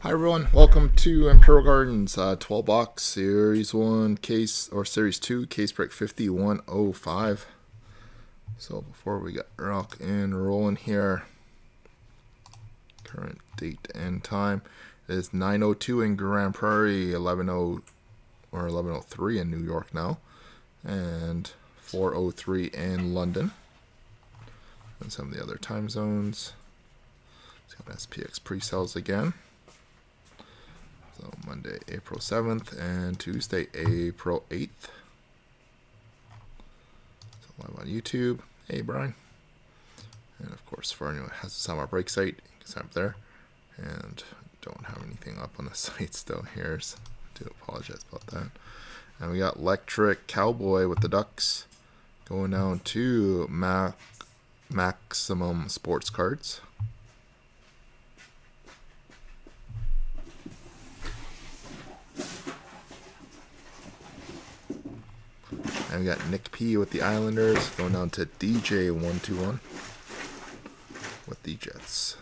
Hi everyone, welcome to Imperial Gardens 12 box Series 1 case or Series 2 case break 5105. So before we get rock and rolling here, current date and time is 9:02 in Grand Prairie, 11:0 or 11:03 in New York now, and 4:03 in London, and some of the other time zones. It's got SPX pre-sales again. So Monday, April 7th and Tuesday, April 8th. So live on YouTube. Hey, Brian. And of course, for anyone who has a summer break site, you can sign up there. And don't have anything up on the site still here, so I do apologize about that. And we got Electric Cowboy with the Ducks going down to Maximum Sports Cards. And we got Nick P with the Islanders going down to DJ121 with the Jets.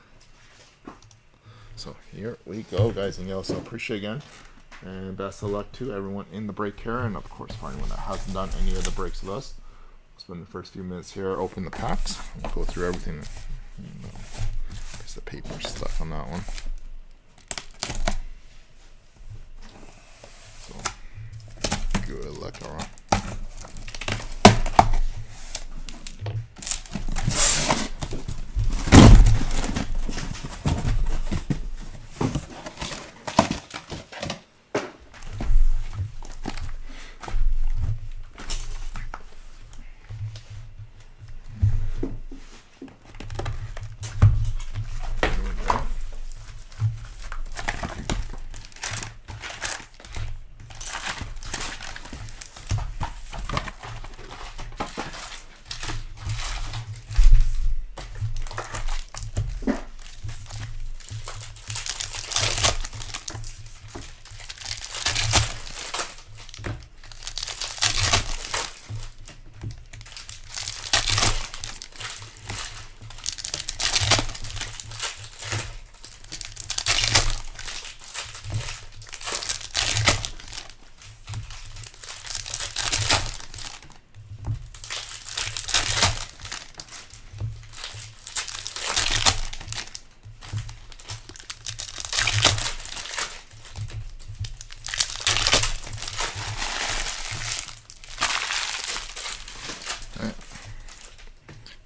So here we go, guys and gals. So appreciate again, and best of luck to everyone in the break here, and of course for anyone that hasn't done any of the breaks with us. We'll spend the first few minutes here, open the packs, and go through everything. There's the paper stuff on that one. So good luck, alright.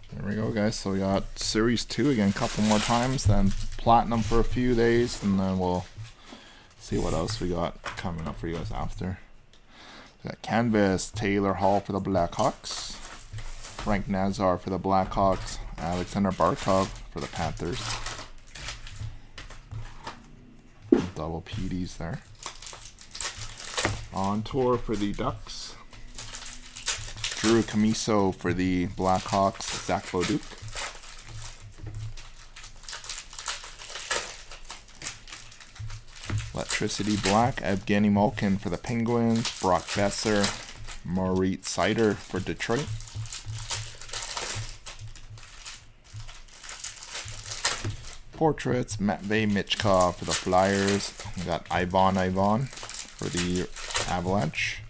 There we go, guys. So we got Series 2 again a couple more times, then Platinum for a few days, and then we'll see what else we got coming up for you guys after. We got Canvas, Taylor Hall for the Blackhawks, Frank Nazar for the Blackhawks, Alexander Barkov for the Panthers. Double PDs there. On tour for the Ducks. Drew Camiso for the Blackhawks, Zach Beauduc. Electricity Black, Evgeny Malkin for the Penguins, Brock Besser, Moritz Seider for Detroit. Portraits, Matvey Michkov for the Flyers. We got Ivan for the Avalanche.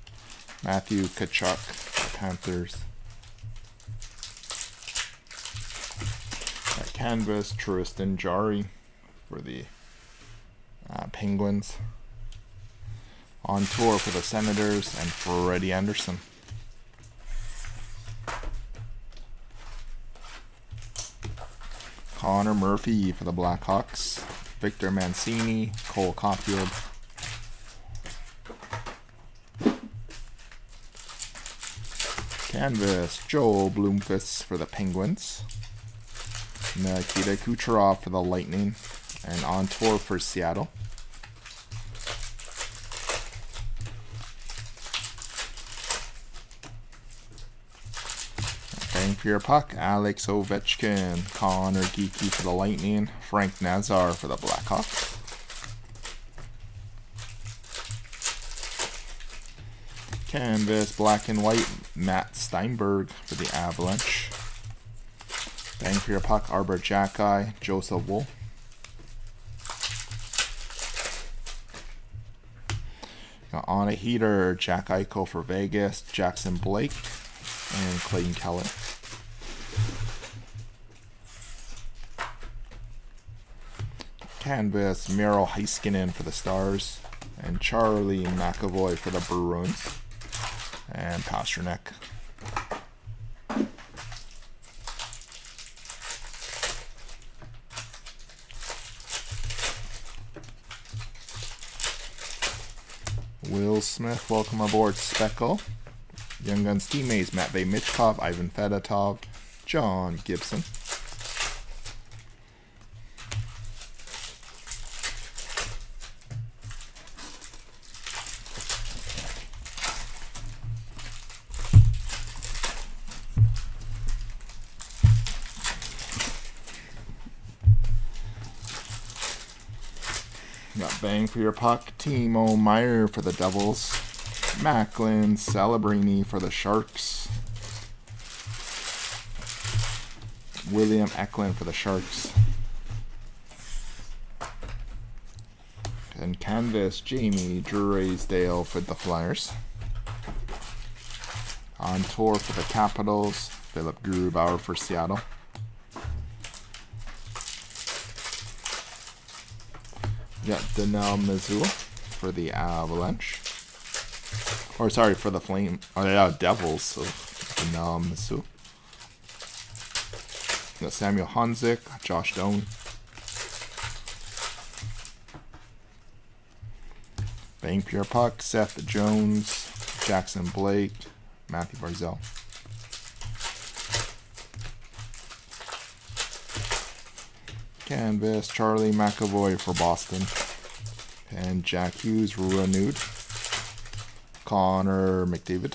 Matthew Tkachuk, Panthers. Got Canvas, Tristan Jarry for the Penguins. On tour for the Senators and Freddie Anderson. Connor Murphy for the Blackhawks. Victor Mancini, Cole Caulfield. Canvas, Joel Bloomquist for the Penguins. Nikita Kucherov for the Lightning. And on tour for Seattle. Bang for your puck, Alex Ovechkin. Connor Geeky for the Lightning. Frank Nazar for the Blackhawks. Canvas, black and white, Matt Steinberg for the Avalanche. Bang for your puck, Arbor Jacki, Joseph Wool. Got on a heater, Jack Eichel for Vegas, Jackson Blake, and Clayton Keller. Canvas, Miro Heiskanen for the Stars, and Charlie McAvoy for the Bruins, and Pasternak. Will Smith, welcome aboard Speckle. Young Guns teammates, Matvey Michkov, Ivan Fedotov, John Gibson. Got Bang for Your Puck, Timo Meier for the Devils, Macklin Celebrini for the Sharks, William Eklund for the Sharks, and Canvas Jamie Drysdale for the Flyers. On tour for the Capitals, Philip Grubauer for Seattle. Got Daniel Mizzou for the Avalanche. Or sorry, for the Flame. Oh yeah, Devils. So Daniel Mizzou. Got Samuel Honzik, Josh Doan. Bang Pure Puck, Seth Jones, Jackson Blake, Matthew Barzal. Canvas, Charlie McAvoy for Boston, and Jack Hughes renewed. Connor McDavid.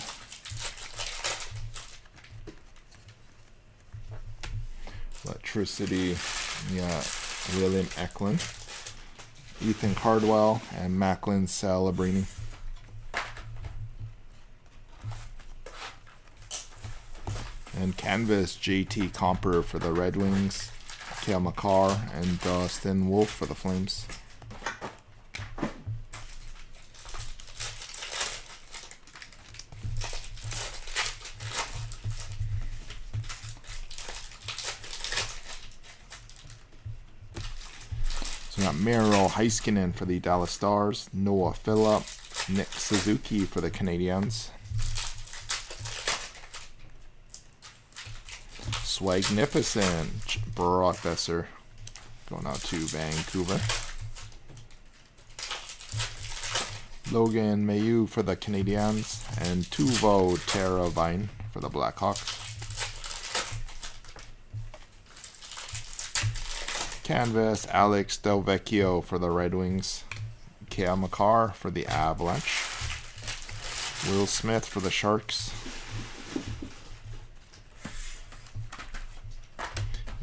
Electricity, yeah, William Eklund, Ethan Cardwell, and Macklin Celebrini. And Canvas, JT Comper for the Red Wings, Cale Makar, and Dustin Wolf for the Flames. So we got Miro Heiskanen for the Dallas Stars, Noah Phillip, Nick Suzuki for the Canadiens, Swagnificent, Brock Besser going out to Vancouver. Logan Mailloux for the Canadiens, and Teuvo Teravainen for the Blackhawks. Canvas, Alex Delvecchio for the Red Wings, Cale Makar for the Avalanche, Will Smith for the Sharks,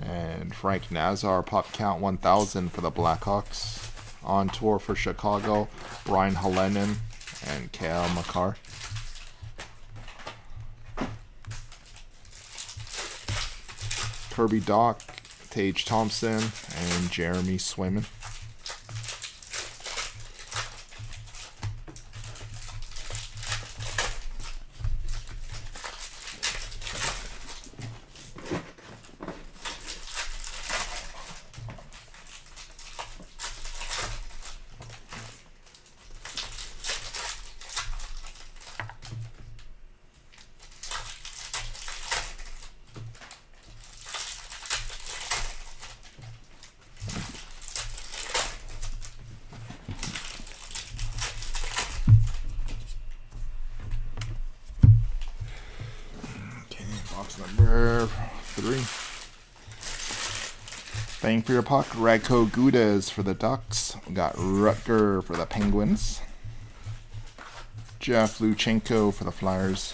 and Frank Nazar, Pop Count 1000 for the Blackhawks. On tour for Chicago, Brian Helenen and Cale Makar. Kirby Doc, Tage Thompson, and Jeremy Swayman. Number 3. Bang for Your Puck, Radko Gudas for the Ducks. We got Rutger for the Penguins. Jeff Luchenko for the Flyers.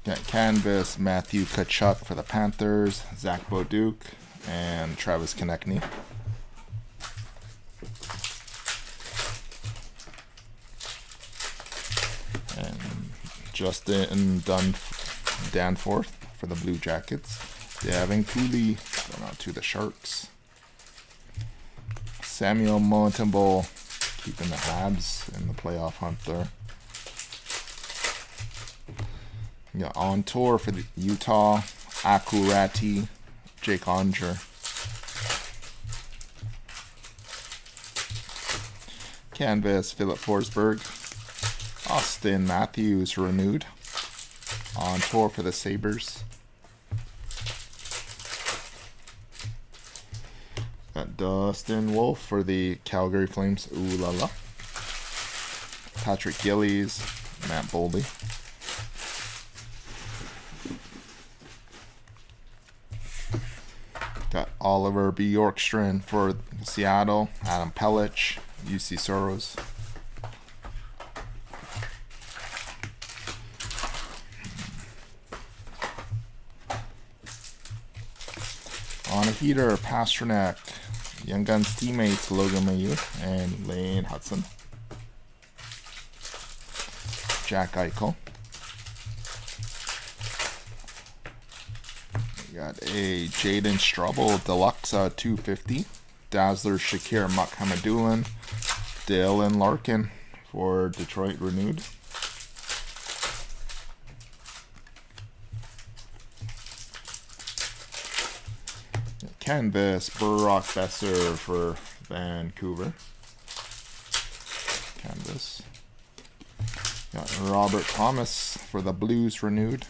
Got Canvas, Matthew Tkachuk for the Panthers, Zach Beauduc, and Travis Konechny. Justin Danforth for the Blue Jackets. Devin Cooley going out to the Sharks. Samuel Montembeault keeping the Habs in the playoff hunt there. You got on tour for the Utah, Akurati, Jake Onger. Canvas, Philip Forsberg. Austin Matthews renewed. On tour for the Sabres. Got Dustin Wolf for the Calgary Flames. Ooh la la. Patrick Gillies, Matt Boldy. Got Oliver Bjorkstrand for Seattle. Adam Pelech, UC Soros. On a heater, Pastrnak. Young Guns teammates Logan Mailloux and Lane Hudson. Jack Eichel. We got a Jaden Struble Deluxe 250. Dazzler Shakir Mukhamadullin. Dylan Larkin for Detroit renewed. Canvas Brock Besser for Vancouver. Canvas. Got Robert Thomas for the Blues renewed.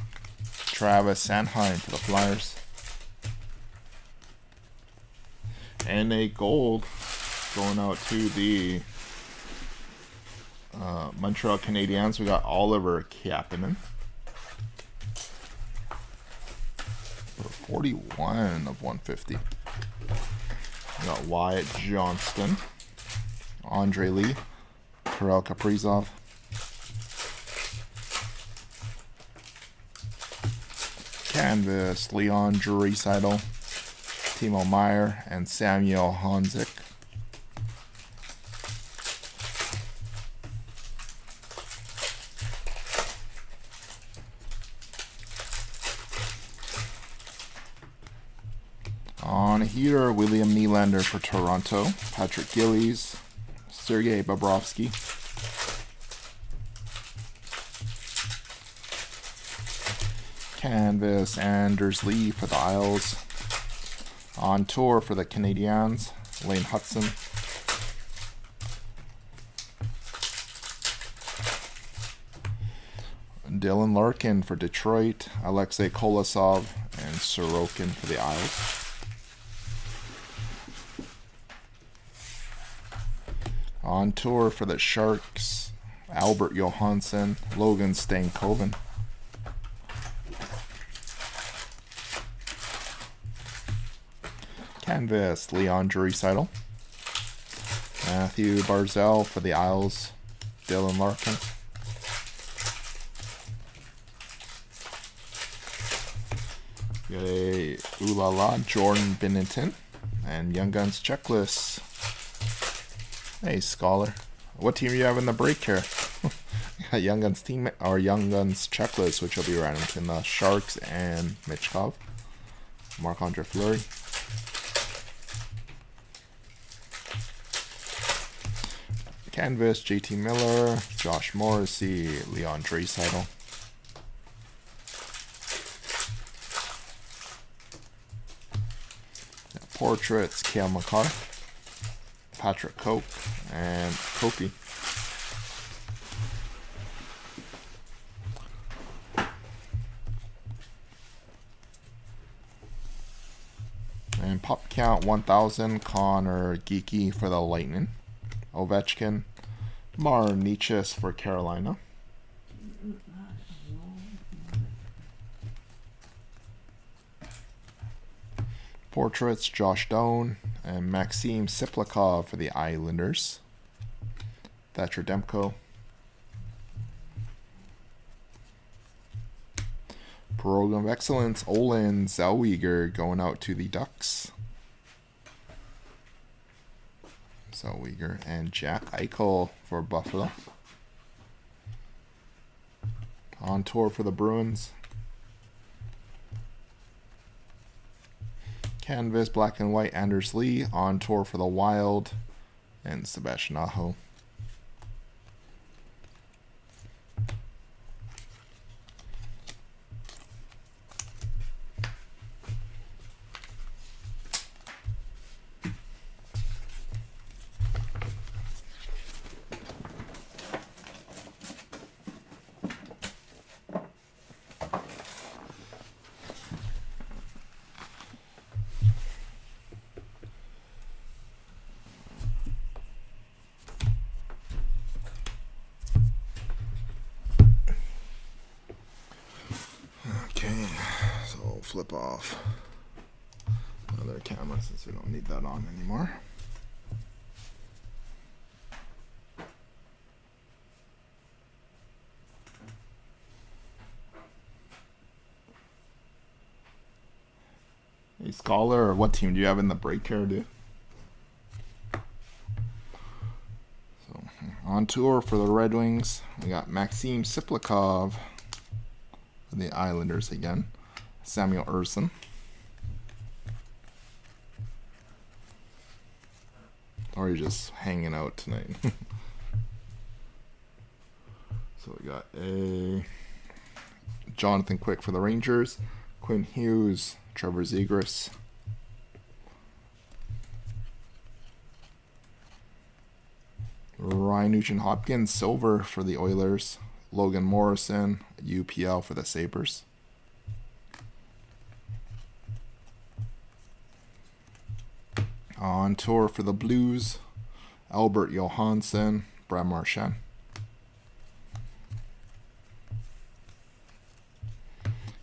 Travis Sanheim for the Flyers. And a gold going out to the Montreal Canadiens. We got Oliver Kapanen. 41 of 150. We got Wyatt Johnston. Andre Lee. Kirill Kaprizov. Canvas Leon Draisaitl. Timo Meier and Samuel Honzik. On a heater, William Nylander for Toronto. Patrick Gillies. Sergei Bobrovsky. Canvas Anders Lee for the Isles. On tour for the Canadiens, Lane Hudson. Dylan Larkin for Detroit, Alexei Kolosov, and Sorokin for the Isles. On tour for the Sharks, Albert Johansson, Logan Stankoven. Canvas, Leon Draisaitl. Matthew Barzal for the Isles, Dylan Larkin. Got a Ooh La La, Jordan Binnington. And Young Guns checklist. Hey, Scholar. What team do you have in the break here? Young Guns team or Young Guns checklist, which will be random in the Sharks and Michkov. Marc-Andre Fleury. Canvas, JT Miller, Josh Morrissey, Leon Draisaitl. Portraits, Cale Makar, Patrick Cope, and Kopi. And pop count 1000, Connor Geeky for the Lightning. Ovechkin, Marnichis for Carolina. Portraits, Josh Doan and Maxim Siplikov for the Islanders. Thatcher Demko. Program of Excellence, Olin Zellweger going out to the Ducks. Zellweger and Jack Eichel for Buffalo. On tour for the Bruins. Canvas, black and white, Anders Lee. On tour for the Wild, and Sebastian Aho. Okay, so we'll flip off another camera since we don't need that on anymore. Hey, Scholar, what team do you have in the break here, dude? So, on tour for the Red Wings, we got Maxim Siplikov for the Islanders again. Samuel Ersson. Or you're just hanging out tonight. So we got a Jonathan Quick for the Rangers. Quinn Hughes, Trevor Zegras. Ryan Nugent-Hopkins, silver for the Oilers. Logan Morrison, UPL for the Sabres. On tour for the Blues, Albert Johansson, Brad Marchand.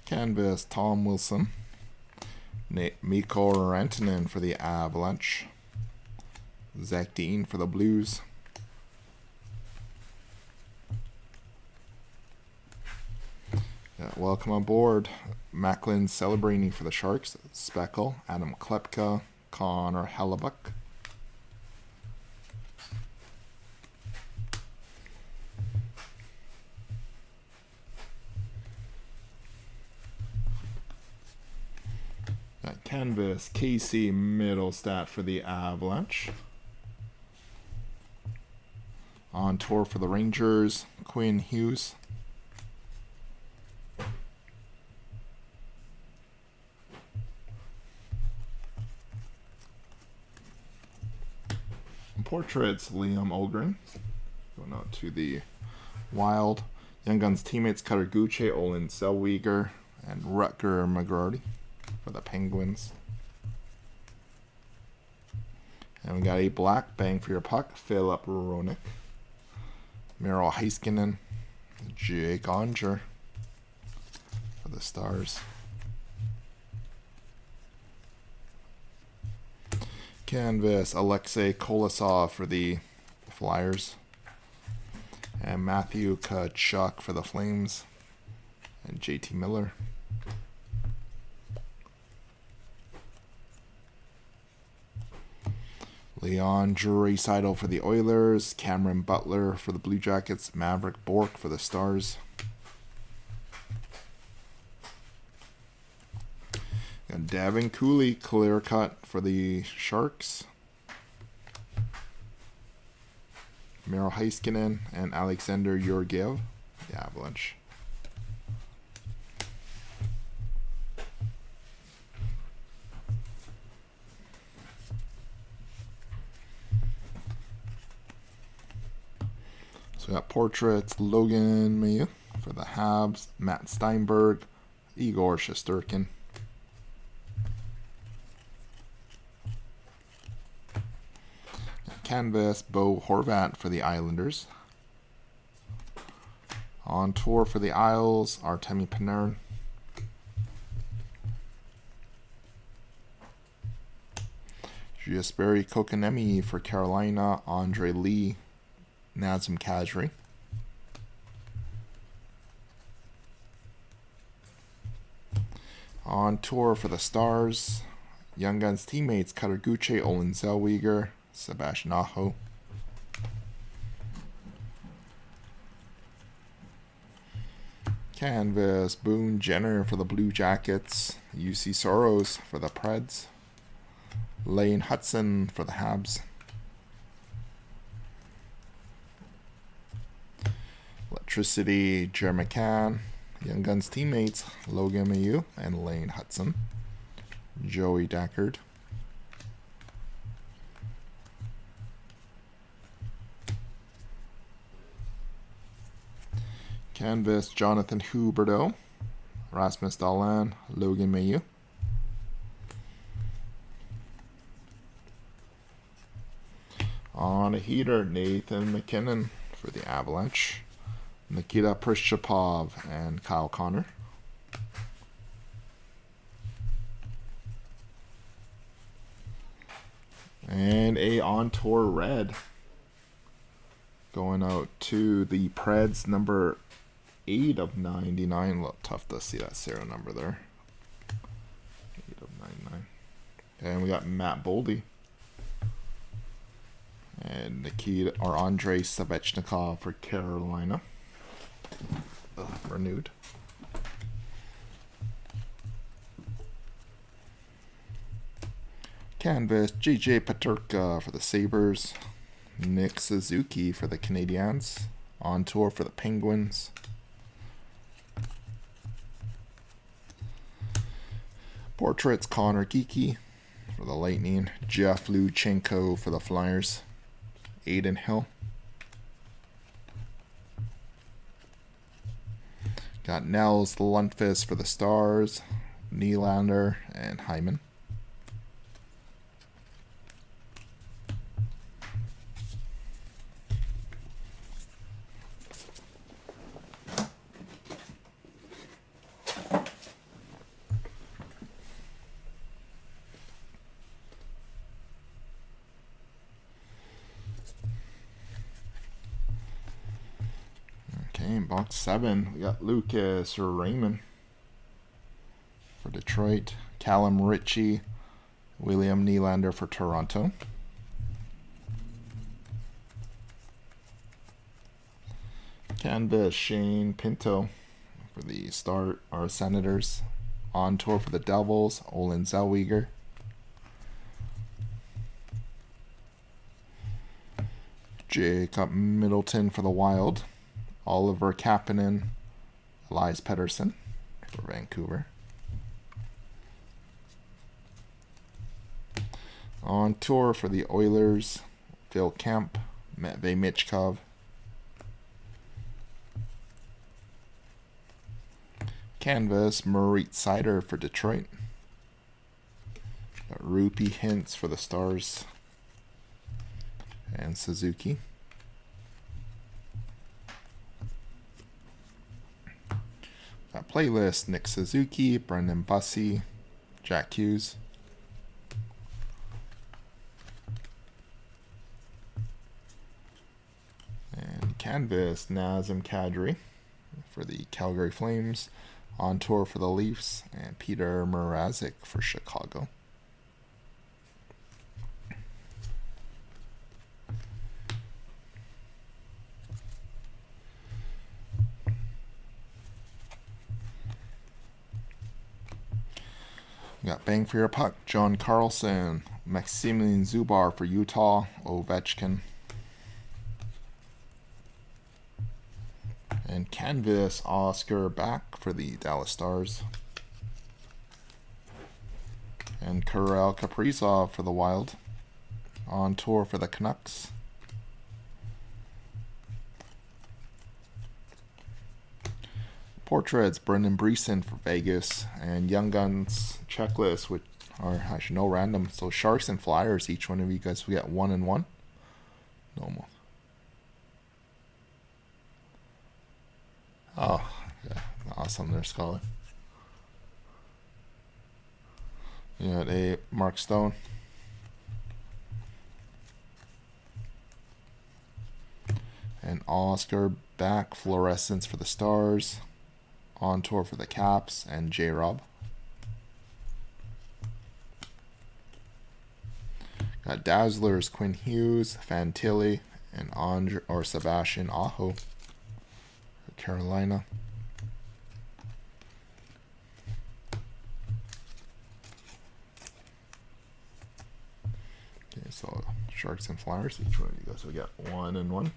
Canvas, Tom Wilson. Mikko Rantanen for the Avalanche. Zach Dean for the Blues. Welcome aboard. Macklin Celebrini for the Sharks. Speckle, Adam Klepka, Connor Hellebuck. Canvas, Casey Middlestat for the Avalanche. On tour for the Rangers, Quinn Hughes. Portraits, Liam Olgren. Going out to the Wild. Young Guns teammates, Cutter Gucci, Olin Zellweger, and Rutger McGroarty for the Penguins. And we got a black bang for your puck, Philip Roenick. Miro Heiskanen, Jake Onger for the Stars. Canvas, Alexei Kolosov for the Flyers. And Matthew Tkachuk for the Flames. And JT Miller. Leon Draisaitl for the Oilers. Cameron Butler for the Blue Jackets. Maverick Bourque for the Stars. Got Davin Cooley, clear cut for the Sharks. Miro Heiskanen and Alexander Georgiev, the Avalanche. So we got portraits, Logan Mailloux for the Habs, Matt Steinberg, Igor Shesterkin. Canvas, Bo Horvat for the Islanders. On tour for the Isles, Artemi Panarin. Jesperi Kokanemi for Carolina, Andre Lee, Nazem Kadri. On tour for the Stars, Young Guns teammates, Cutter Gucci, Olin Zellweger, Sebastian Aho. Canvas, Boone Jenner for the Blue Jackets, UC Soros for the Preds, Lane Hudson for the Habs. Electricity, Jer McCann. Young Guns teammates, Logan Mailloux and Lane Hudson. Joey Deckard. Canvas, Jonathan Huberdeau. Rasmus Dahlin, Logan Mailloux. On a heater, Nathan MacKinnon for the Avalanche. Nikita Prishchapov and Kyle Connor. And a on-tour red going out to the Preds, number 8 of 99. A little tough to see that serial number there. 8 of 99. And we got Matt Boldy. And Nikita or Andrei Savechnikov for Carolina. Renewed. Canvas, JJ Peterka for the Sabres. Nick Suzuki for the Canadiens. On tour for the Penguins. Portraits, Connor Geeky for the Lightning. Jeff Luchenko for the Flyers. Aiden Hill. Got Nels Lundqvist for the Stars. Nylander and Hyman. Okay, in box 7, we got Lucas Raymond for Detroit. Callum Ritchie, William Nylander for Toronto. Canvas, Shane Pinto for the Senators. On tour for the Devils, Olin Zellweger. Jacob Middleton for the Wild. Oliver Kapanen, Elias Pettersson for Vancouver. On tour for the Oilers, Phil Kemp, Matvei Michkov. Canvas, Moritz Seider for Detroit. Got Rupee Hintz for the Stars. And Suzuki. Got playlist, Nick Suzuki, Brendan Bussey, Jack Hughes. And canvas, Nazem Kadri for the Calgary Flames. On tour for the Leafs. And Peter Mrazek for Chicago. We got Bang for Your Puck, John Carlson, Maximilian Zubar for Utah, Ovechkin. And canvas, Oscar Back for the Dallas Stars. And Kirill Kaprizov for the Wild. On tour for the Canucks. Portraits, Brendan Breeson for Vegas. And Young Guns checklist, which are actually no random. So Sharks and Flyers, each one of you guys, we got 1 and 1. No more. Oh, yeah. Awesome there, Scholar. You got a Mark Stone. And Oscar Back, Fluorescence for the Stars. On tour for the Caps, and J-Rob. Got Dazzlers, Quinn Hughes, Fantilli, and Sebastian Aho for Carolina. Okay, so Sharks and Flyers, each one of you guys will get 1 and 1.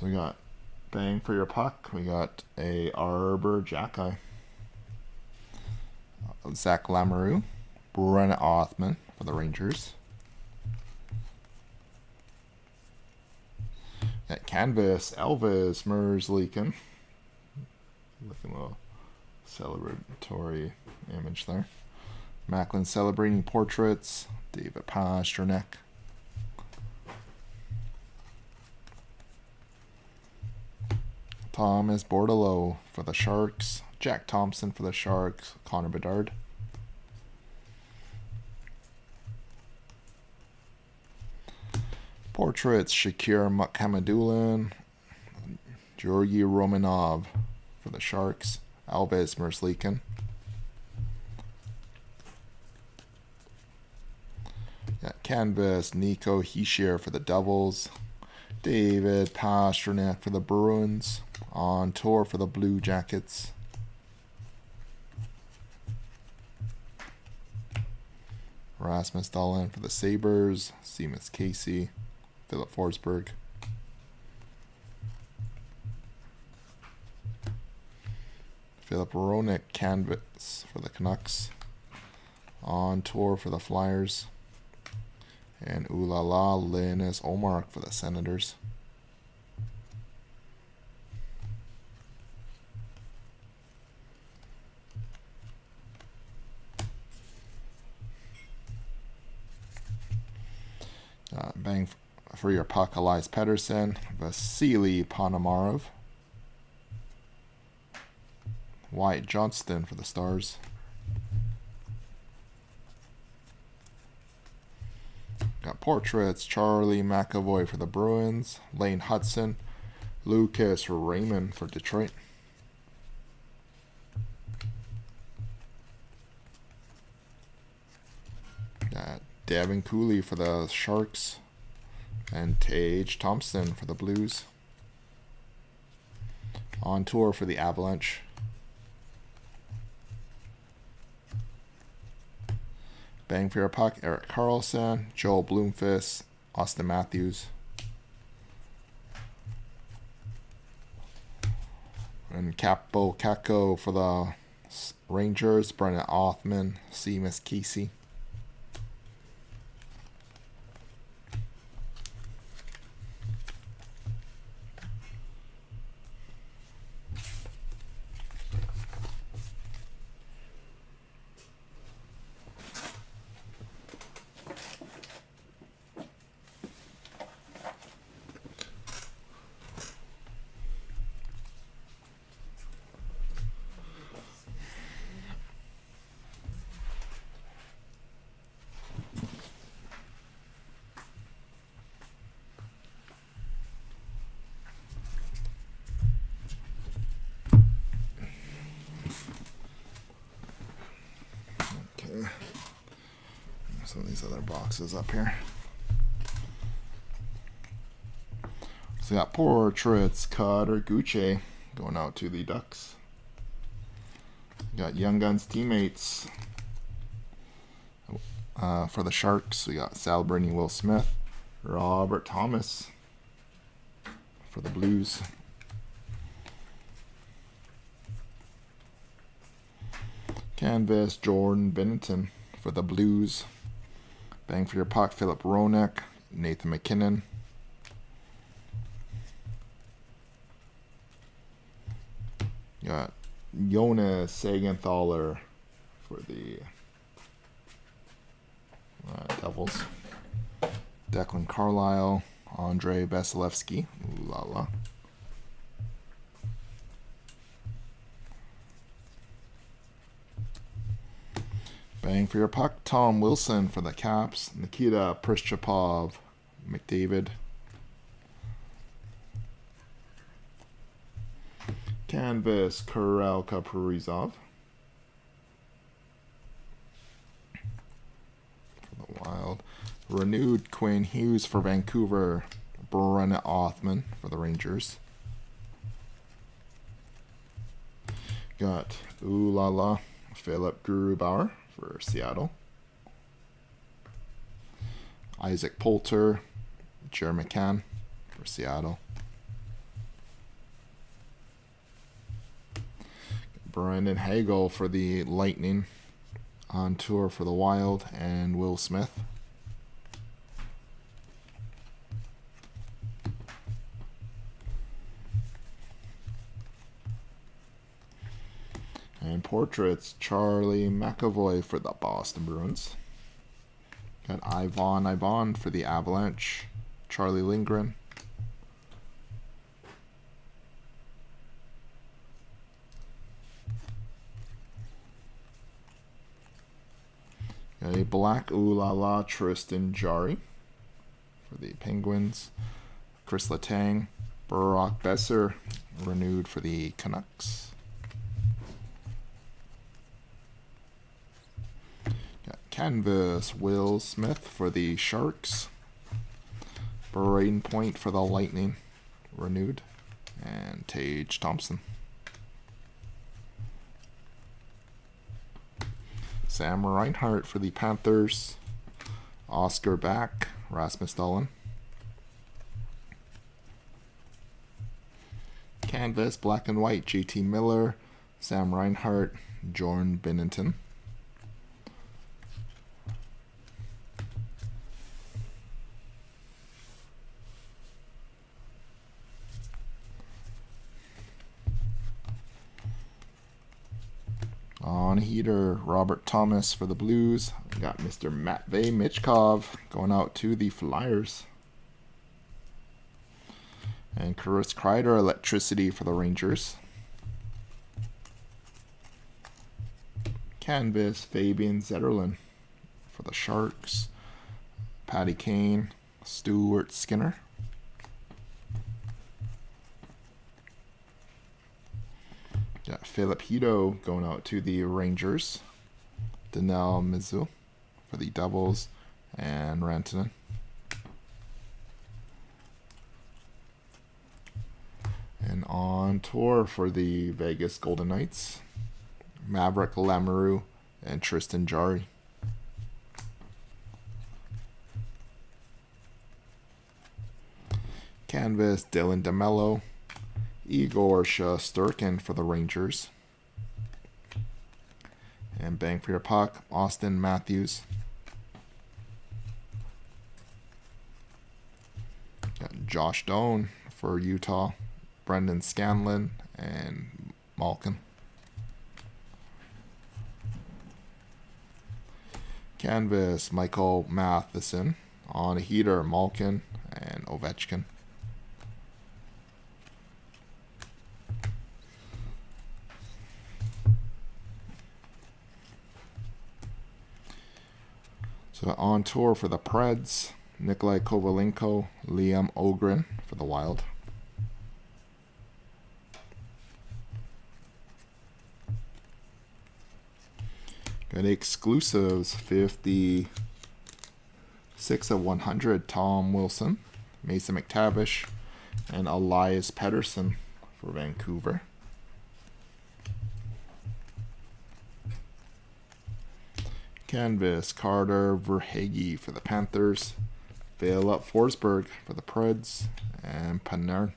So we got bang for your puck. We got a Arbor Jacki, Zach Lamoureux, Brennan Othman for the Rangers. At canvas, Elvis Merzlikins. Looking a little celebratory image there. Macklin celebrating portraits. David Pastrnak. Thomas Bordeleau for the Sharks. Jack Thompson for the Sharks. Connor Bedard. Portraits, Shakir Mukhamadullin, Georgi Romanov for the Sharks, Elvis Merzlikins. Canvas, Nico Hischier for the Devils, David Pastrnak for the Bruins, on tour for the Blue Jackets. Rasmus Dahlin for the Sabres, Seamus Casey, Philip Forsberg. Philip Hronek canvas for the Canucks. On tour for the Flyers. And Ulala Linus Ullmark for the Senators. Bang for your puck, Elias Pettersson, Vasily Ponomarev, Wyatt Johnston for the Stars. Got portraits, Charlie McAvoy for the Bruins, Lane Hudson, Lucas Raymond for Detroit. Got Devin Cooley for the Sharks, and Tage Thompson for the Blues. On tour for the Avalanche. Bang for your puck, Erik Karlsson, Joel Bloomfist, Austin Matthews. And Capo Caco for the Rangers, Brennan Othman, Seamus Casey. Some of these other boxes up here. So we got portraits, Cutter Gucci going out to the Ducks. We got Young Guns teammates for the Sharks. We got Sal Bernie, Will Smith, Robert Thomas for the Blues. Canvas, Jordan Binnington for the Blues. Bang for your puck, Philip Hronek, Nathan McKinnon. You got Jonas Sagenthaler for the Devils. Declan Carlisle, Andrei Vasilevsky. Ooh la la. Bang for your puck, Tom Wilson for the Caps, Nikita Prishchapov, McDavid. Canvas, Kirill Kaprizov for the Wild. Renewed Quinn Hughes for Vancouver, Brennan Othman for the Rangers. Got ooh la la, Philip Grubauer for Seattle. Isaac Poulter, Jeremy McCann for Seattle. Brandon Hagel for the Lightning. On tour for the Wild, and Will Smith. And portraits, Charlie McAvoy for the Boston Bruins. Got Ivan for the Avalanche, Charlie Lindgren. Got a black Ooh La La Tristan Jarry for the Penguins. Chris Letang, Brock Besser, renewed for the Canucks. Got canvas, Will Smith for the Sharks. Braden Point for the Lightning, renewed. And Tage Thompson. Sam Reinhart for the Panthers. Oscar Back, Rasmus Dahlin. Canvas, black and white, JT Miller, Sam Reinhart, Jordan Binnington. On heater, Robert Thomas for the Blues. We got Mr. Matvey Michkov going out to the Flyers. And Chris Kreider, Electricity for the Rangers. Canvas, Fabian Zetterlund for the Sharks. Patty Kane, Stuart Skinner. Got Philip Hito going out to the Rangers. Daniel Mizzou for the Devils. And Rantanen. And on tour for the Vegas Golden Knights, Maverick Lamoureux and Tristan Jarry. Canvas, Dylan DeMello, Igor Shesterkin for the Rangers. And bang for your puck, Austin Matthews. Got Josh Doan for Utah. Brendan Scanlon and Malkin. Canvas, Michael Matheson. On a heater, Malkin and Ovechkin. So on tour for the Preds, Nikolai Kovalenko, Liam Ogren for the Wild. Got exclusives, 56 of 100, Tom Wilson, Mason McTavish, and Elias Pettersson for Vancouver. Canvas, Carter Verhaeghe for the Panthers, Philip Forsberg for the Preds, and Panarin.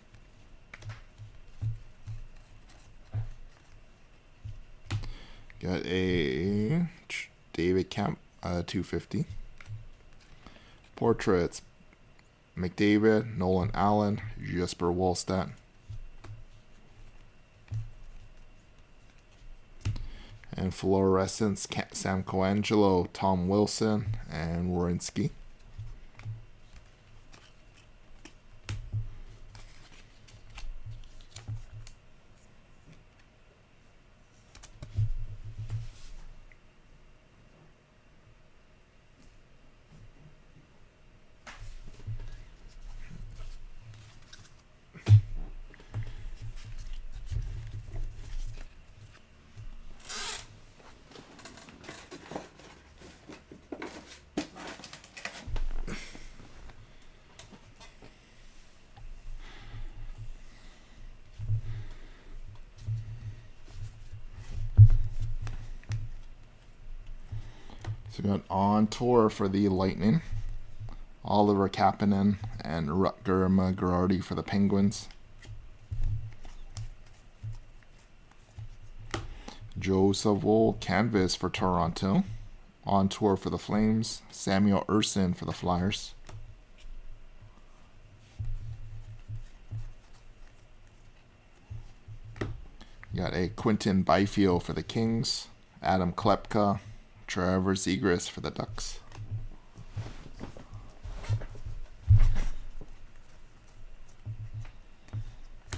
Got a David Kemp 250. Portraits, McDavid, Nolan Allen, Jesper Wallstedt. And fluorescence, Sam Coangelo, Tom Wilson, and Werenski. So we got on tour for the Lightning, Oliver Kapanen and Rutger McGrady for the Penguins. Joe Savol canvas for Toronto. On tour for the Flames. Samuel Ersson for the Flyers. You got a Quinton Byfield for the Kings. Adam Klepka. Trevor Zegras for the Ducks.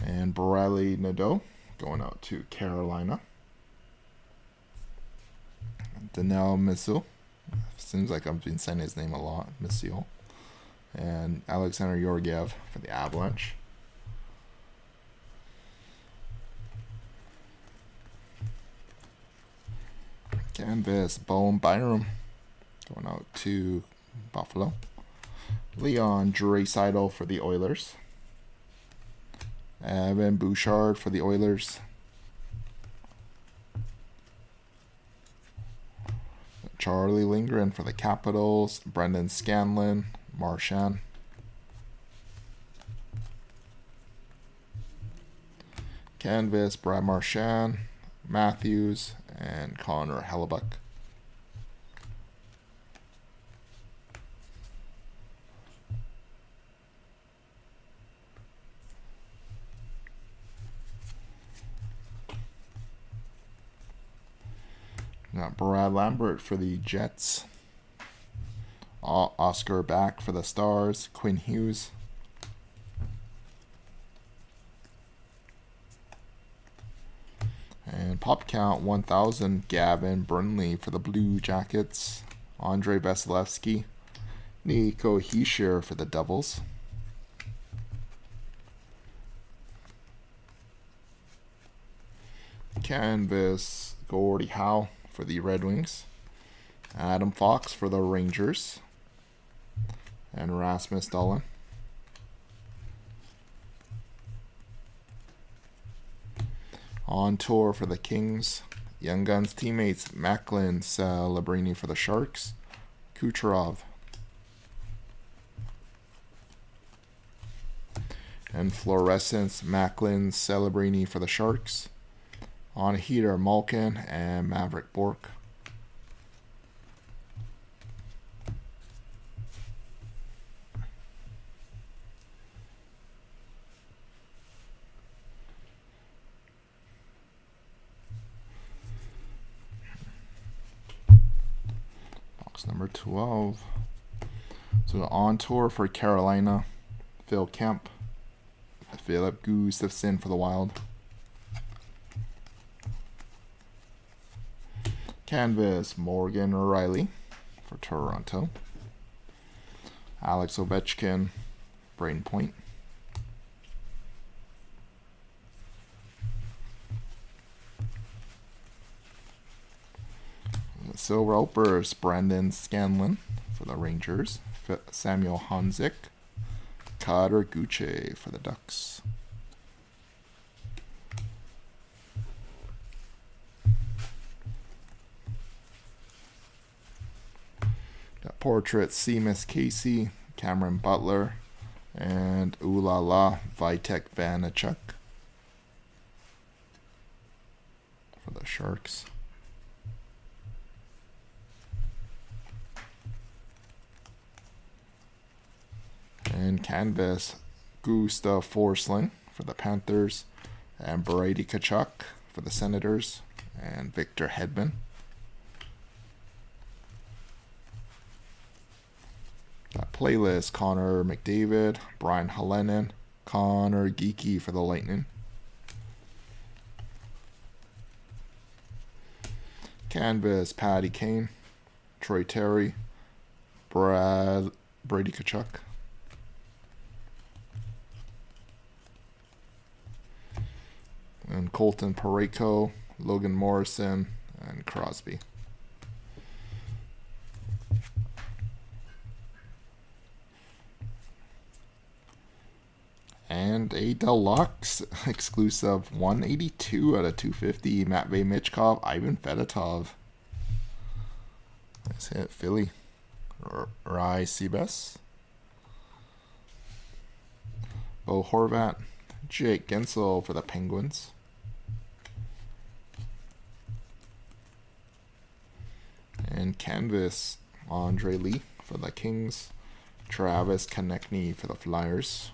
And Bradley Nadeau going out to Carolina. Daniel Missil. Seems like I've been saying his name a lot. Missil. And Alexander Georgiev for the Avalanche. Canvas, Bowen Byram going out to Buffalo. Leon Draisaitl for the Oilers. Evan Bouchard for the Oilers. Charlie Lindgren for the Capitals. Brendan Scanlon, Marchand. Canvas, Brad Marchand, Matthews, and Connor Hellebuck. Got Brad Lambert for the Jets. Oscar Back for the Stars. Quinn Hughes. And pop count 1000, Gavin Burnley for the Blue Jackets. Andre Vasilevsky. Nico Hischier for the Devils. Canvas, Gordie Howe for the Red Wings. Adam Fox for the Rangers. And Rasmus Dahlin. On tour for the Kings. Young Guns teammates Macklin Celebrini for the Sharks. Kucherov. And Fluorescence Macklin Celebrini for the Sharks. On a heater Malkin and Maverick Bork. Number 12. So on tour for Carolina, Phil Kemp, Philip Gustafsson for the Wild. Canvas, Morgan O'Reilly for Toronto. Alex Ovechkin, Brain Point. Silver Outburst, Brandon Scanlon for the Rangers. Samuel Honzik. Kader Guche for the Ducks. Got portrait Seamus Casey, Cameron Butler, and Ooh La La Vitek Vanacek for the Sharks. And canvas, Gustav Forsling for the Panthers, and Brady Tkachuk for the Senators, and Victor Hedman. Got playlist, Connor McDavid, Brian Helenen, Connor Geeky for the Lightning. Canvas, Patty Kane, Troy Terry, Brady Tkachuk. And Colton Parayko, Logan Morrison, and Crosby. And a deluxe exclusive 182 out of 250, Matvey Michkov, Ivan Fedotov. Nice hit, Philly. Rai Seabass. Bo Horvat, Jake Gensel for the Penguins. And canvas, Andre Lee for the Kings. Travis Konechny for the Flyers.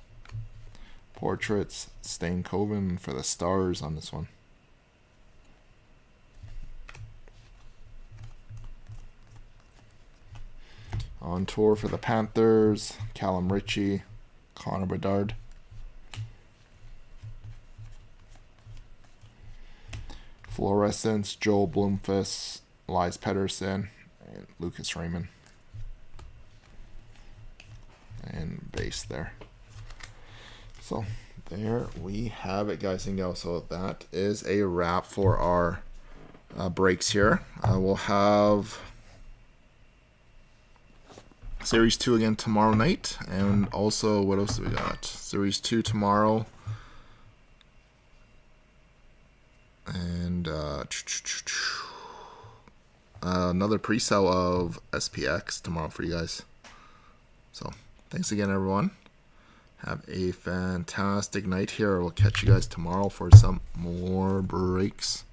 Portraits, Stan Coven for the Stars on this one. On tour for the Panthers, Callum Ritchie, Connor Bedard. Fluorescence, Joel Blomqvist, Elias Pettersson, and Lucas Raymond. And base there. So there we have it, guys and gals. So that is a wrap for our breaks here. We'll have Series 2 again tomorrow night. And also, what else do we got? Series 2 tomorrow. And another pre-sale of SPX tomorrow for you guys. So thanks again, everyone. Have a fantastic night here. We'll catch you guys tomorrow for some more breaks.